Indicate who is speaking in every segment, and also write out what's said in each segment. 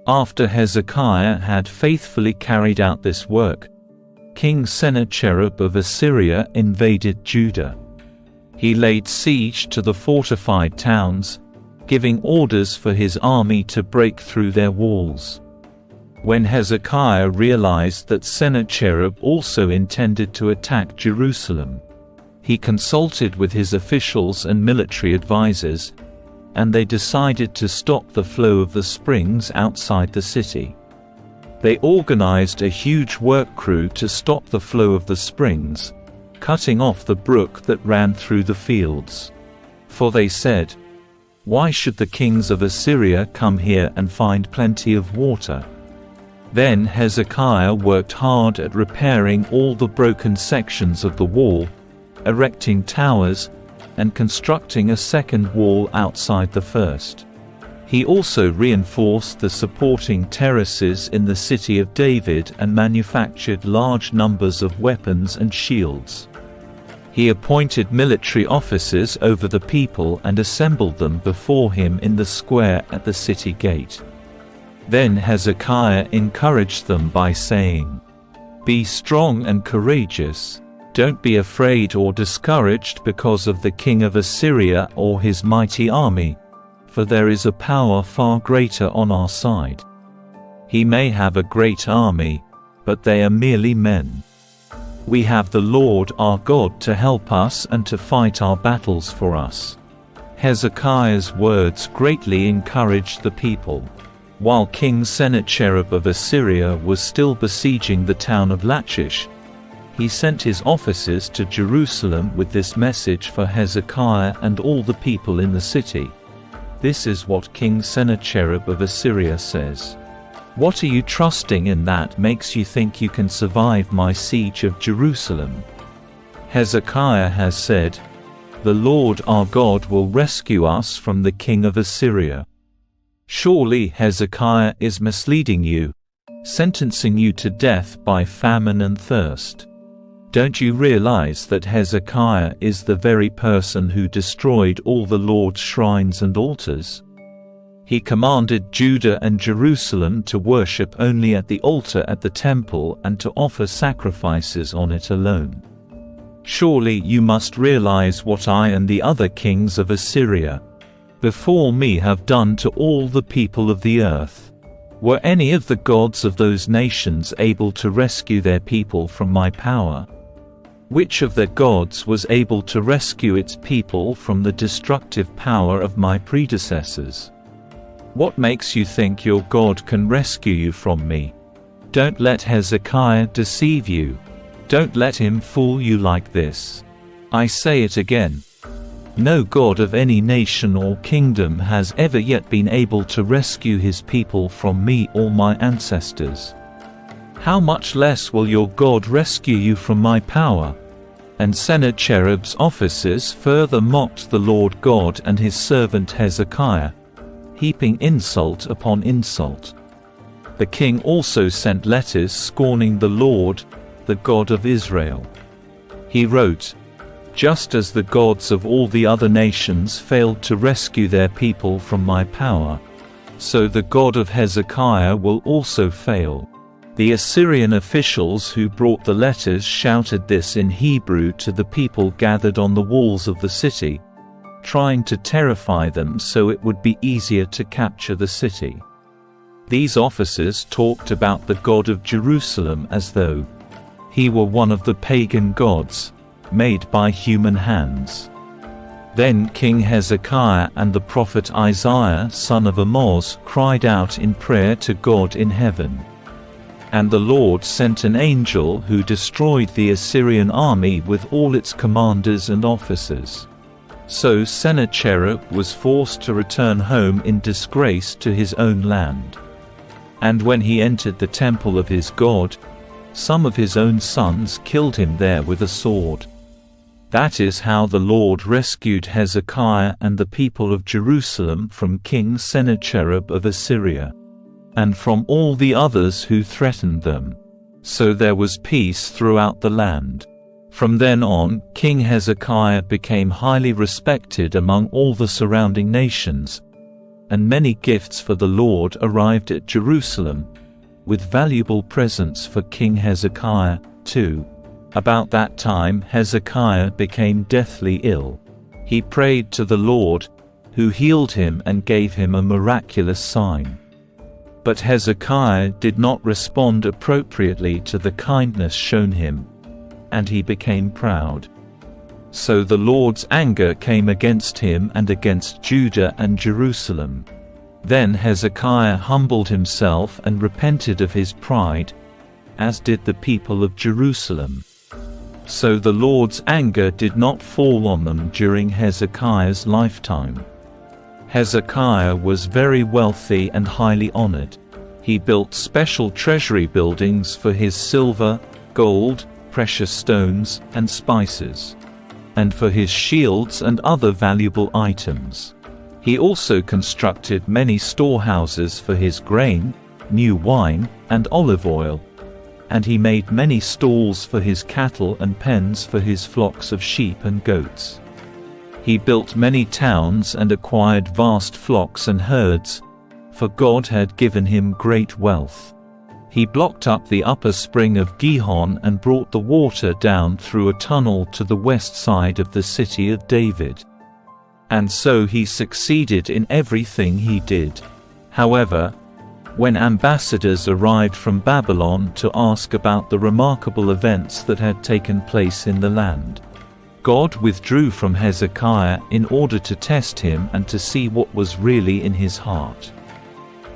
Speaker 1: After Hezekiah had faithfully carried out this work, King Sennacherib of Assyria invaded Judah. He laid siege to the fortified towns, giving orders for his army to break through their walls. When Hezekiah realized that Sennacherib also intended to attack Jerusalem, he consulted with his officials and military advisors, and they decided to stop the flow of the springs outside the city. They organized a huge work crew to stop the flow of the springs, cutting off the brook that ran through the fields. For they said, "Why should the kings of Assyria come here and find plenty of water?" Then Hezekiah worked hard at repairing all the broken sections of the wall, erecting towers, and constructing a second wall outside the first. He also reinforced the supporting terraces in the city of David and manufactured large numbers of weapons and shields. He appointed military officers over the people and assembled them before him in the square at the city gate. Then Hezekiah encouraged them by saying, "Be strong and courageous. Don't be afraid or discouraged because of the king of Assyria or his mighty army, for there is a power far greater on our side. He may have a great army, but they are merely men. We have the Lord our God to help us and to fight our battles for us." Hezekiah's words greatly encouraged the people. While King Sennacherib of Assyria was still besieging the town of Lachish, he sent his officers to Jerusalem with this message for Hezekiah and all the people in the city. This is what King Sennacherib of Assyria says. "What are you trusting in that makes you think you can survive my siege of Jerusalem? Hezekiah has said, 'The Lord our God will rescue us from the king of Assyria.' Surely Hezekiah is misleading you, sentencing you to death by famine and thirst. Don't you realize that Hezekiah is the very person who destroyed all the Lord's shrines and altars? He commanded Judah and Jerusalem to worship only at the altar at the temple and to offer sacrifices on it alone. Surely you must realize what I and the other kings of Assyria before me have done to all the people of the earth. Were any of the gods of those nations able to rescue their people from my power? Which of their gods was able to rescue its people from the destructive power of my predecessors? What makes you think your God can rescue you from me? Don't let Hezekiah deceive you. Don't let him fool you like this. I say it again. No god of any nation or kingdom has ever yet been able to rescue his people from me or my ancestors. How much less will your God rescue you from my power?" And Sennacherib's officers further mocked the Lord God and his servant Hezekiah, heaping insult upon insult. The king also sent letters scorning the Lord, the God of Israel. He wrote, "Just as the gods of all the other nations failed to rescue their people from my power, so the God of Hezekiah will also fail." The Assyrian officials who brought the letters shouted this in Hebrew to the people gathered on the walls of the city, trying to terrify them so it would be easier to capture the city. These officers talked about the God of Jerusalem as though he were one of the pagan gods, made by human hands. Then King Hezekiah and the prophet Isaiah son of Amoz cried out in prayer to God in heaven. And the Lord sent an angel who destroyed the Assyrian army with all its commanders and officers. So Sennacherib was forced to return home in disgrace to his own land. And when he entered the temple of his God, some of his own sons killed him there with a sword. That is how the Lord rescued Hezekiah and the people of Jerusalem from King Sennacherib of Assyria, and from all the others who threatened them. So there was peace throughout the land. From then on, King Hezekiah became highly respected among all the surrounding nations, and many gifts for the Lord arrived at Jerusalem, with valuable presents for King Hezekiah, too. About that time Hezekiah became deathly ill. He prayed to the Lord, who healed him and gave him a miraculous sign. But Hezekiah did not respond appropriately to the kindness shown him, and he became proud. So the Lord's anger came against him and against Judah and Jerusalem. Then Hezekiah humbled himself and repented of his pride, as did the people of Jerusalem. So the Lord's anger did not fall on them during Hezekiah's lifetime. Hezekiah was very wealthy and highly honored. He built special treasury buildings for his silver, gold, precious stones, and spices, and for his shields and other valuable items. He also constructed many storehouses for his grain, new wine, and olive oil, and he made many stalls for his cattle and pens for his flocks of sheep and goats. He built many towns and acquired vast flocks and herds, for God had given him great wealth. He blocked up the upper spring of Gihon and brought the water down through a tunnel to the west side of the city of David. And so he succeeded in everything he did. However, when ambassadors arrived from Babylon to ask about the remarkable events that had taken place in the land, God withdrew from Hezekiah in order to test him and to see what was really in his heart.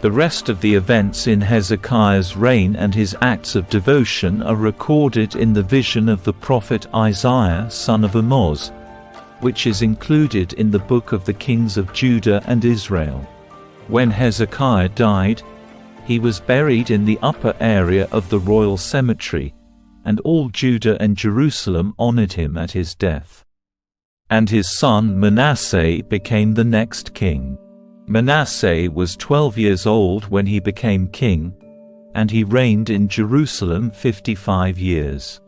Speaker 1: The rest of the events in Hezekiah's reign and his acts of devotion are recorded in the vision of the prophet Isaiah son of Amoz, which is included in the book of the kings of Judah and Israel. When Hezekiah died, he was buried in the upper area of the royal cemetery, and all Judah and Jerusalem honored him at his death. And his son Manasseh became the next king. Manasseh was 12 years old when he became king, and he reigned in Jerusalem 55 years.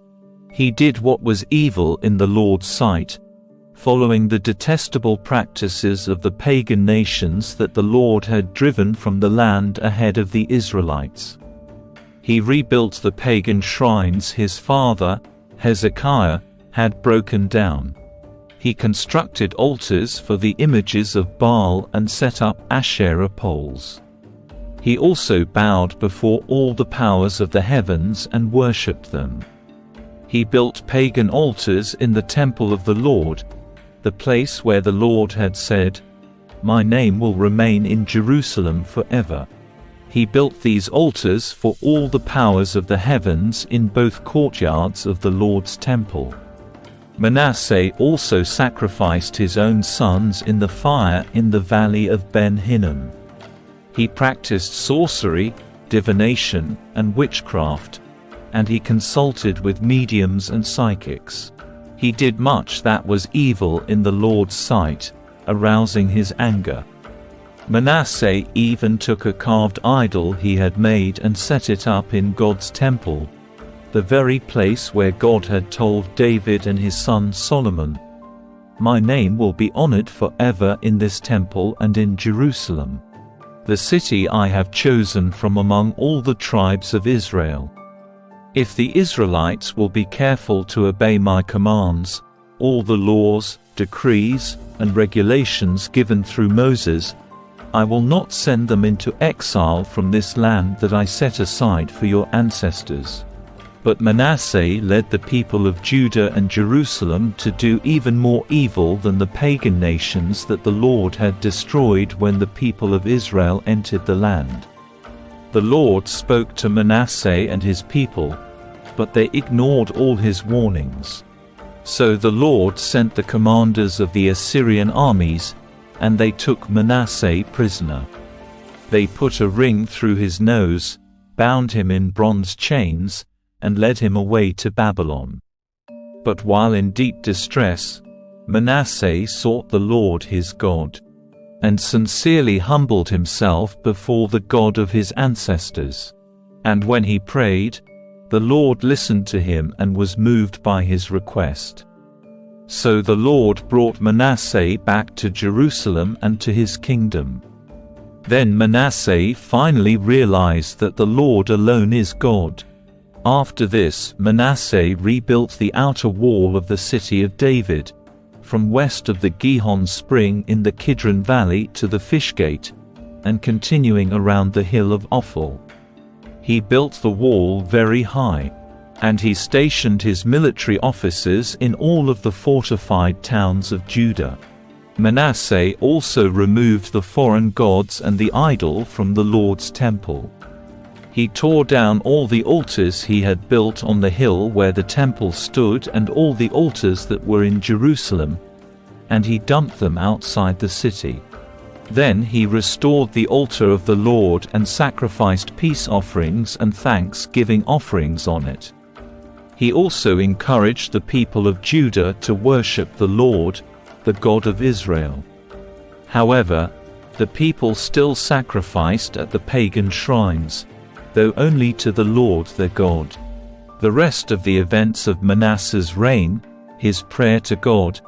Speaker 1: He did what was evil in the Lord's sight, following the detestable practices of the pagan nations that the Lord had driven from the land ahead of the Israelites. He rebuilt the pagan shrines his father, Hezekiah, had broken down. He constructed altars for the images of Baal and set up Asherah poles. He also bowed before all the powers of the heavens and worshipped them. He built pagan altars in the temple of the Lord, the place where the Lord had said, "My name will remain in Jerusalem forever." He built these altars for all the powers of the heavens in both courtyards of the Lord's temple. Manasseh also sacrificed his own sons in the fire in the valley of Ben Hinnom. He practiced sorcery, divination, and witchcraft, and he consulted with mediums and psychics. He did much that was evil in the Lord's sight, arousing his anger. Manasseh even took a carved idol he had made and set it up in God's temple, the very place where God had told David and his son Solomon, "My name will be honored forever in this temple and in Jerusalem, the city I have chosen from among all the tribes of Israel. If the Israelites will be careful to obey my commands, all the laws, decrees, and regulations given through Moses, I will not send them into exile from this land that I set aside for your ancestors." But Manasseh led the people of Judah and Jerusalem to do even more evil than the pagan nations that the Lord had destroyed when the people of Israel entered the land. The Lord spoke to Manasseh and his people, but they ignored all his warnings. So the Lord sent the commanders of the Assyrian armies, and they took Manasseh prisoner. They put a ring through his nose, bound him in bronze chains, and led him away to Babylon. But while in deep distress, Manasseh sought the Lord his God, and sincerely humbled himself before the God of his ancestors. And when he prayed, the Lord listened to him and was moved by his request. So the Lord brought Manasseh back to Jerusalem and to his kingdom. Then Manasseh finally realized that the Lord alone is God. After this, Manasseh rebuilt the outer wall of the city of David, from west of the Gihon spring in the Kidron Valley to the Fish Gate, and continuing around the hill of Ophel. He built the wall very high, and he stationed his military officers in all of the fortified towns of Judah. Manasseh also removed the foreign gods and the idol from the Lord's temple. He tore down all the altars he had built on the hill where the temple stood and all the altars that were in Jerusalem, and he dumped them outside the city. Then he restored the altar of the Lord and sacrificed peace offerings and thanksgiving offerings on it. He also encouraged the people of Judah to worship the Lord, the God of Israel. However, the people still sacrificed at the pagan shrines, though only to the Lord their God. The rest of the events of Manasseh's reign, his prayer to God,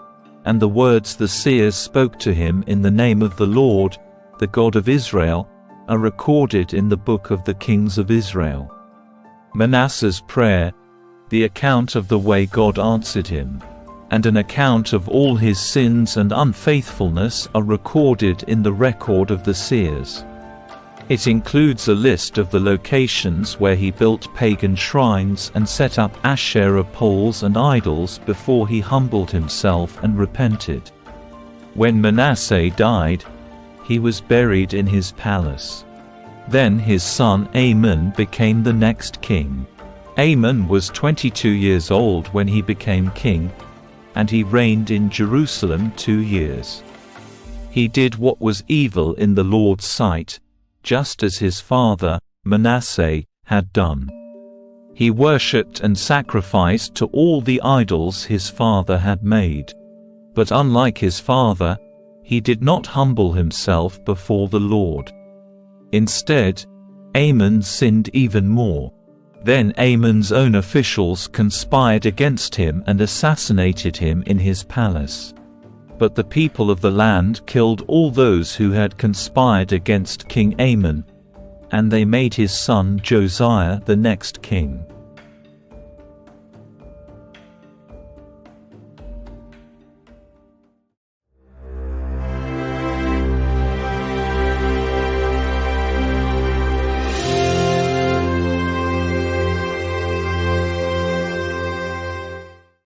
Speaker 1: and the words the seers spoke to him in the name of the Lord, the God of Israel, are recorded in the book of the kings of Israel. Manasseh's prayer, the account of the way God answered him, and an account of all his sins and unfaithfulness are recorded in the record of the seers. It includes a list of the locations where he built pagan shrines and set up Asherah poles and idols before he humbled himself and repented. When Manasseh died, he was buried in his palace. Then his son Amon became the next king. Amon was 22 years old when he became king, and he reigned in Jerusalem 2 years. He did what was evil in the Lord's sight, just as his father, Manasseh, had done. He worshipped and sacrificed to all the idols his father had made. But unlike his father, he did not humble himself before the Lord. Instead, Amon sinned even more. Then Amon's own officials conspired against him and assassinated him in his palace. But the people of the land killed all those who had conspired against King Amon, and they made his son Josiah the next king.